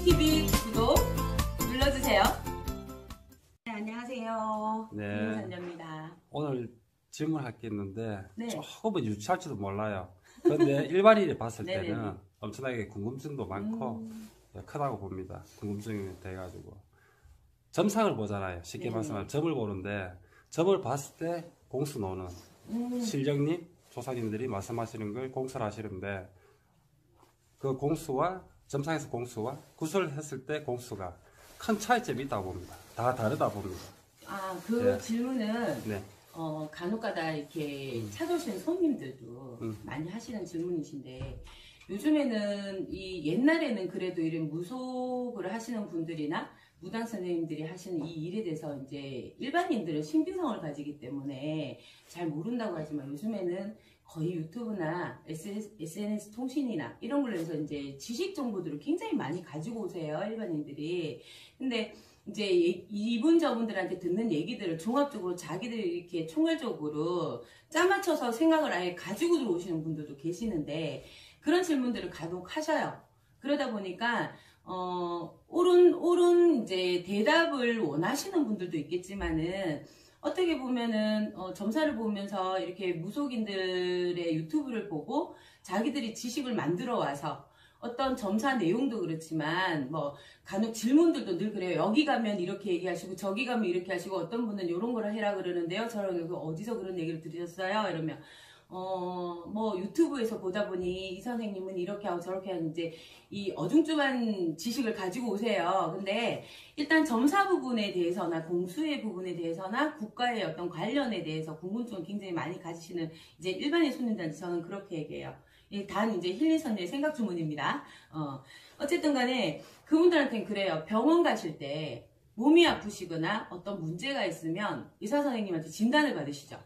TV 구독 눌러주세요. 네, 안녕하세요. 네. 김선녀입니다. 오늘 질문할 게 있는데 네. 조금은 유치할지도 몰라요. 그런데 일반인이 봤을 네네네. 때는 엄청나게 궁금증도 많고 크다고 봅니다. 궁금증이 돼가지고 점상을 보잖아요. 쉽게 네네. 말씀하면 점을 보는데 점을 봤을 때 공수 노는 실령님, 조상님들이 말씀하시는 걸 공수를 하시는데 그 공수와 점상에서 공수와 구슬을 했을 때 공수가 큰 차이점이 있다고 봅니다. 다 다르다 봅니다. 아, 그 네. 질문은 네. 간혹가다 이렇게 찾아오시는 손님들도 많이 하시는 질문이신데, 요즘에는 옛날에는 그래도 이런 무속을 하시는 분들이나 무당 선생님들이 하시는 이 일에 대해서 이제 일반인들은 신빙성을 가지기 때문에 잘 모른다고 하지만, 요즘에는 거의 유튜브나 SNS 통신이나 이런 걸로 해서 이제 지식 정보들을 굉장히 많이 가지고 오세요, 일반인들이. 근데 이제 이분 저분들한테 듣는 얘기들을 종합적으로 자기들이 이렇게 총괄적으로 짜맞춰서 생각을 아예 가지고 들어오시는 분들도 계시는데, 그런 질문들을 간혹 하셔요. 그러다 보니까 옳은 이제 대답을 원하시는 분들도 있겠지만은, 어떻게 보면은 점사를 보면서 이렇게 무속인들의 유튜브를 보고 자기들이 지식을 만들어 와서 어떤 점사 내용도 그렇지만 뭐 간혹 질문들도 늘 그래요. 여기 가면 이렇게 얘기하시고 저기 가면 이렇게 하시고, 어떤 분은 이런 거를 해라 그러는데요, 저런 거 어디서 그런 얘기를 들으셨어요? 이러면 뭐 유튜브에서 보다 보니 이 선생님은 이렇게 하고 저렇게 하는, 이제 이 어중간한 지식을 가지고 오세요. 근데 일단 점사 부분에 대해서나 공수의 부분에 대해서나 국가의 어떤 관련에 대해서 궁금증을 굉장히 많이 가지시는 이제 일반인 손님들한테 저는 그렇게 얘기해요. 단 이제 힐링선녀의 생각 주문입니다. 어쨌든 간에 그분들한테는 그래요. 병원 가실 때 몸이 아프시거나 어떤 문제가 있으면 의사 선생님한테 진단을 받으시죠.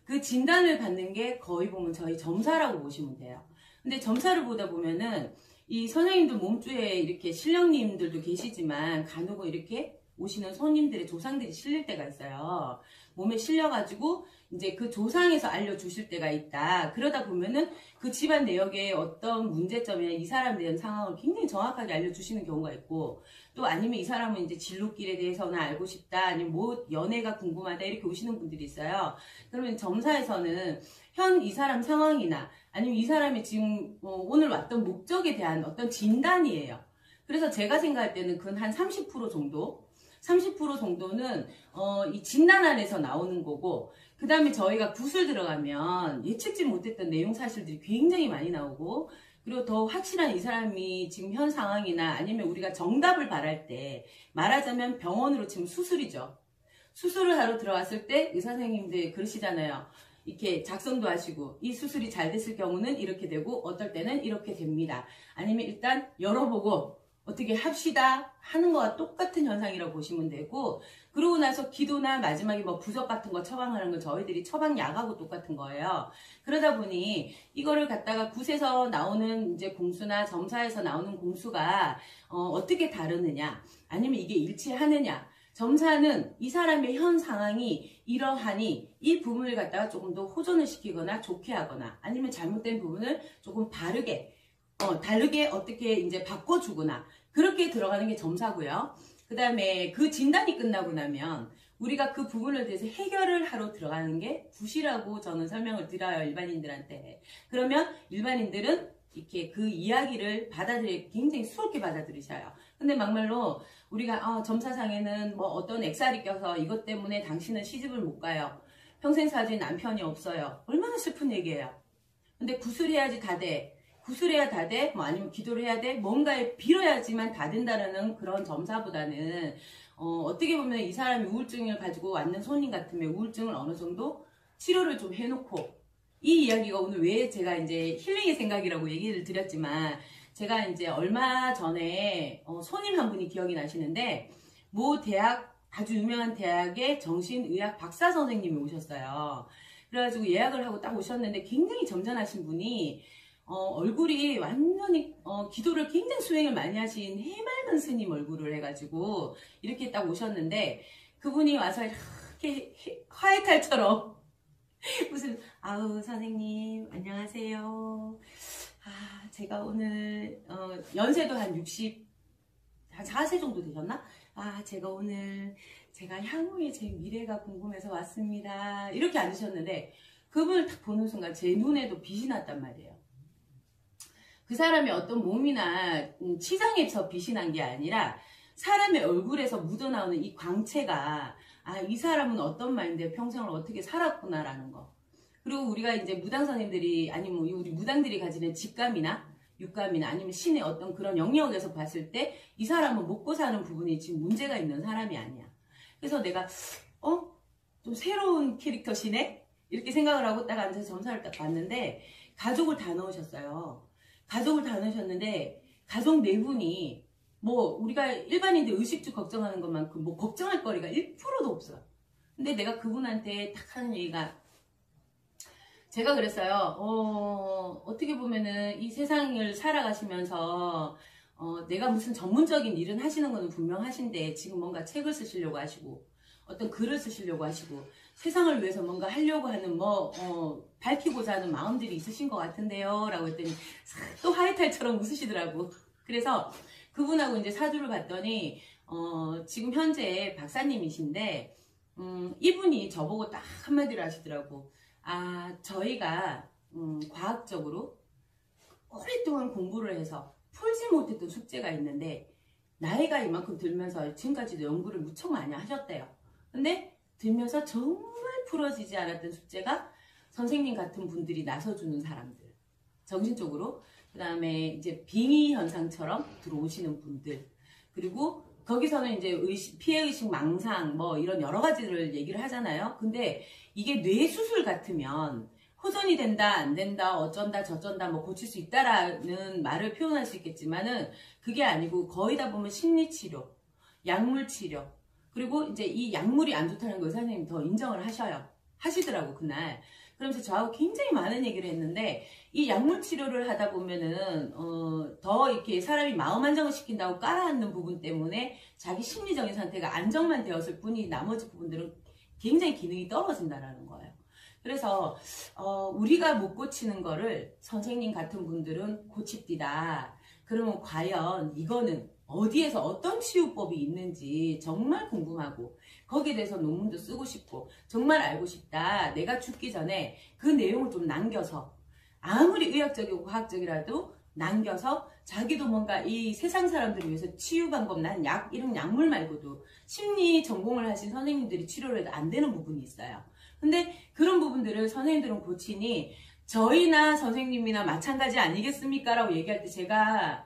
그 진단을 받는 게 거의 보면 저희 점사라고 보시면 돼요. 근데 점사를 보다 보면은 이 선생님들 몸주에 이렇게 신령님들도 계시지만 간혹은 이렇게 오시는 손님들의 조상들이 실릴 때가 있어요. 몸에 실려가지고 이제 그 조상에서 알려주실 때가 있다. 그러다 보면은 그 집안 내역에 어떤 문제점이나 이 사람에 대한 상황을 굉장히 정확하게 알려주시는 경우가 있고, 또 아니면 이 사람은 이제 진로길에 대해서나 알고 싶다, 아니면 뭐 연애가 궁금하다, 이렇게 오시는 분들이 있어요. 그러면 점사에서는 현 이 사람 상황이나 아니면 이 사람이 지금 오늘 왔던 목적에 대한 어떤 진단이에요. 그래서 제가 생각할 때는 그 한 30% 정도 30% 정도는 이 진단 안에서 나오는 거고, 그 다음에 저희가 구슬 들어가면 예측지 못했던 내용 사실들이 굉장히 많이 나오고, 그리고 더 확실한 이 사람이 지금 현 상황이나 아니면 우리가 정답을 바랄 때, 말하자면 병원으로 치면 수술이죠. 수술을 하러 들어왔을 때 의사 선생님들 그러시잖아요. 이렇게 작성도 하시고, 이 수술이 잘 됐을 경우는 이렇게 되고 어떨 때는 이렇게 됩니다. 아니면 일단 열어보고 어떻게 합시다 하는 거와 똑같은 현상이라고 보시면 되고, 그러고 나서 기도나 마지막에 뭐 부적 같은 거 처방하는 건 저희들이 처방약하고 똑같은 거예요. 그러다 보니 이거를 갖다가 굿에서 나오는 이제 공수나 점사에서 나오는 공수가 어떻게 다르느냐, 아니면 이게 일치하느냐. 점사는 이 사람의 현 상황이 이러하니 이 부분을 갖다가 조금 더 호전을 시키거나 좋게 하거나, 아니면 잘못된 부분을 조금 다르게 어떻게 이제 바꿔주거나, 그렇게 들어가는 게 점사고요. 그 다음에 그 진단이 끝나고 나면 우리가 그 부분에 대해서 해결을 하러 들어가는 게 굿이라고 저는 설명을 드려요, 일반인들한테. 그러면 일반인들은 이렇게 그 이야기를 굉장히 수월하게 받아들이셔요. 근데 막말로 우리가 점사상에는 뭐 어떤 액살이 껴서 이것 때문에 당신은 시집을 못 가요, 평생 사주에 남편이 없어요, 얼마나 슬픈 얘기예요. 근데 구슬해야지 다 돼, 구슬해야 다 돼, 뭐 아니면 기도를 해야 돼, 뭔가에 빌어야지만 다 된다는 그런 점사보다는 어떻게 보면 이 사람이 우울증을 가지고 왔는 손님 같으면 우울증을 어느 정도 치료를 좀 해놓고, 이 이야기가 오늘 왜 제가 이제 힐링의 생각이라고 얘기를 드렸지만, 제가 이제 얼마 전에 손님 한 분이 기억이 나시는데, 모 대학, 아주 유명한 대학의 정신의학 박사 선생님이 오셨어요. 그래가지고 예약을 하고 딱 오셨는데 굉장히 점잖으신 분이 얼굴이 완전히 기도를 굉장히 수행을 많이 하신 해맑은 스님 얼굴을 해가지고 이렇게 딱 오셨는데, 그분이 와서 이렇게 화해탈처럼 무슨 아우 선생님 안녕하세요, 제가 오늘 연세도 한 60 한 4세 정도 되셨나? 아, 제가 향후에 제 미래가 궁금해서 왔습니다. 이렇게 앉으셨는데, 그분을 딱 보는 순간 제 눈에도 빛이 났단 말이에요. 그 사람의 어떤 몸이나 치장에서 빛이 난 게 아니라, 사람의 얼굴에서 묻어나오는 이 광채가, 아, 이 사람은 어떤 마인드에 평생을 어떻게 살았구나라는 거. 그리고 우리가 이제 무당 선생님들이, 아니면 우리 무당들이 가지는 직감이나 육감이나 아니면 신의 어떤 그런 영역에서 봤을 때 이 사람은 먹고 사는 부분이 지금 문제가 있는 사람이 아니야. 그래서 내가 좀 새로운 캐릭터시네? 이렇게 생각을 하고 딱 앉아서 점사를 딱 봤는데 가족을 다 넣으셨어요. 가족을 다 넣으셨는데 가족 네 분이 뭐 우리가 일반인들 의식주 걱정하는 것만큼 뭐 걱정할 거리가 1%도 없어요. 근데 내가 그분한테 딱 하는 얘기가, 제가 그랬어요. 어떻게 보면은 이 세상을 살아가시면서 내가 무슨 전문적인 일은 하시는 거는 분명하신데 지금 뭔가 책을 쓰시려고 하시고 어떤 글을 쓰시려고 하시고 세상을 위해서 뭔가 하려고 하는 밝히고자 하는 마음들이 있으신 것 같은데요 라고 했더니 또 하이탈처럼 웃으시더라고. 그래서 그분하고 이제 사주를 봤더니 지금 현재 박사님이신데 이분이 저보고 딱 한마디를 하시더라고. 아, 저희가 과학적으로 오랫동안 공부를 해서 풀지 못했던 숙제가 있는데 나이가 이만큼 들면서 지금까지도 연구를 무척 많이 하셨대요. 근데 들면서 정말 풀어지지 않았던 숙제가 선생님 같은 분들이 나서주는 사람들, 정신적으로, 그 다음에 이제 빙의 현상처럼 들어오시는 분들, 그리고 거기서는 이제 피해의식, 망상, 뭐 이런 여러 가지를 얘기를 하잖아요. 근데 이게 뇌수술 같으면 호전이 된다, 안 된다, 어쩐다, 저쩐다, 뭐 고칠 수 있다라는 말을 표현할 수 있겠지만은 그게 아니고 거의 다 보면 심리치료, 약물치료, 그리고 이제 이 약물이 안 좋다는 걸 의사선생님이 더 인정을 하시더라고, 그날. 그러면서 저하고 굉장히 많은 얘기를 했는데, 이 약물 치료를 하다 보면은, 더 이렇게 사람이 마음 안정을 시킨다고 깔아앉는 부분 때문에 자기 심리적인 상태가 안정만 되었을 뿐이 나머지 부분들은 굉장히 기능이 떨어진다라는 거예요. 그래서, 우리가 못 고치는 거를 선생님 같은 분들은 고칩디다. 그러면 과연 이거는 어디에서 어떤 치유법이 있는지 정말 궁금하고 거기에 대해서 논문도 쓰고 싶고 정말 알고 싶다. 내가 죽기 전에 그 내용을 좀 남겨서 아무리 의학적이고 과학적이라도 남겨서 자기도 뭔가 이 세상 사람들을 위해서 치유 방법, 난 이런 약물 말고도 심리 전공을 하신 선생님들이 치료를 해도 안 되는 부분이 있어요. 근데 그런 부분들을 선생님들은 고치니 저희나 선생님이나 마찬가지 아니겠습니까? 라고 얘기할 때 제가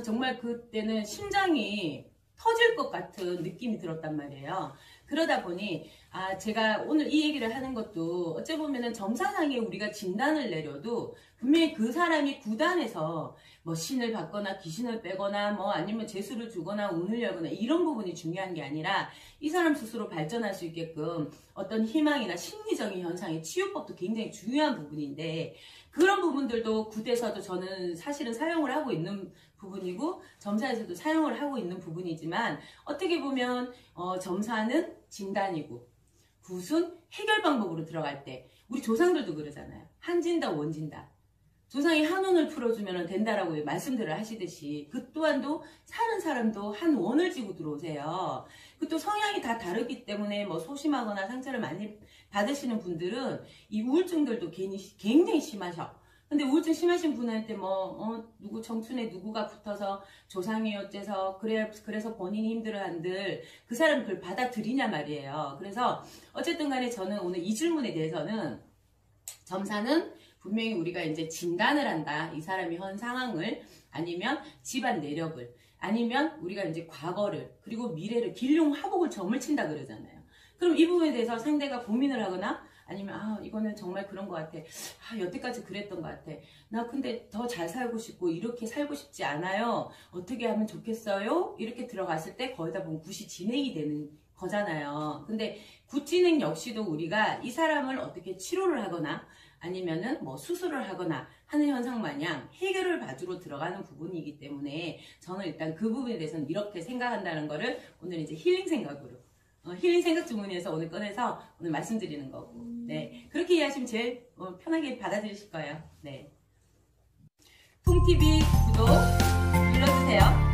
정말 그때는 심장이 터질 것 같은 느낌이 들었단 말이에요. 그러다 보니 제가 오늘 이 얘기를 하는 것도 어찌 보면은 점사상에 우리가 진단을 내려도 분명히 그 사람이 구단해서 뭐 신을 받거나 귀신을 빼거나 뭐 아니면 재수를 주거나 운을 열거나 이런 부분이 중요한 게 아니라 이 사람 스스로 발전할 수 있게끔 어떤 희망이나 심리적인 현상의 치유법도 굉장히 중요한 부분인데 그런 부분들도 굿에서도 저는 사실은 사용을 하고 있는 부분이고 점사에서도 사용을 하고 있는 부분이지만 어떻게 보면 점사는 진단이고 굿은 해결 방법으로 들어갈 때 우리 조상들도 그러잖아요. 한진다 원진다. 조상이 한 원을 풀어주면 된다라고 말씀들을 하시듯이 그 또한도 사는 사람도 한 원을 지고 들어오세요. 그 또 성향이 다 다르기 때문에 뭐 소심하거나 상처를 많이 받으시는 분들은 이 우울증들도 굉장히 심하셔. 근데 우울증 심하신 분한테 누구 청춘에 누구가 붙어서 조상이 어째서 그래서 본인이 힘들어한들 그 사람이 그걸 받아들이냐 말이에요. 그래서 어쨌든 간에 저는 오늘 이 질문에 대해서는 점사는 분명히 우리가 이제 진단을 한다. 이 사람이 현 상황을 아니면 집안 내력을 아니면 우리가 이제 과거를 그리고 미래를 길룡화복을 점을 친다 그러잖아요. 그럼 이 부분에 대해서 상대가 고민을 하거나 아니면 이거는 정말 그런 것 같아. 여태까지 그랬던 것 같아. 나 근데 더 잘 살고 싶고 이렇게 살고 싶지 않아요. 어떻게 하면 좋겠어요? 이렇게 들어갔을 때 거기다 보면 굿이 진행이 되는 거잖아요. 근데 굿 진행 역시도 우리가 이 사람을 어떻게 치료를 하거나 아니면은 뭐 수술을 하거나 하는 현상 마냥 해결을 봐주러 들어가는 부분이기 때문에 저는 일단 그 부분에 대해서는 이렇게 생각한다는 거를 오늘 이제 힐링 생각으로 힐링 생각 주문에서 오늘 꺼내서 오늘 말씀드리는 거고 네 그렇게 이해하시면 제일 편하게 받아들이실 거예요. 네 통TV 구독 눌러주세요.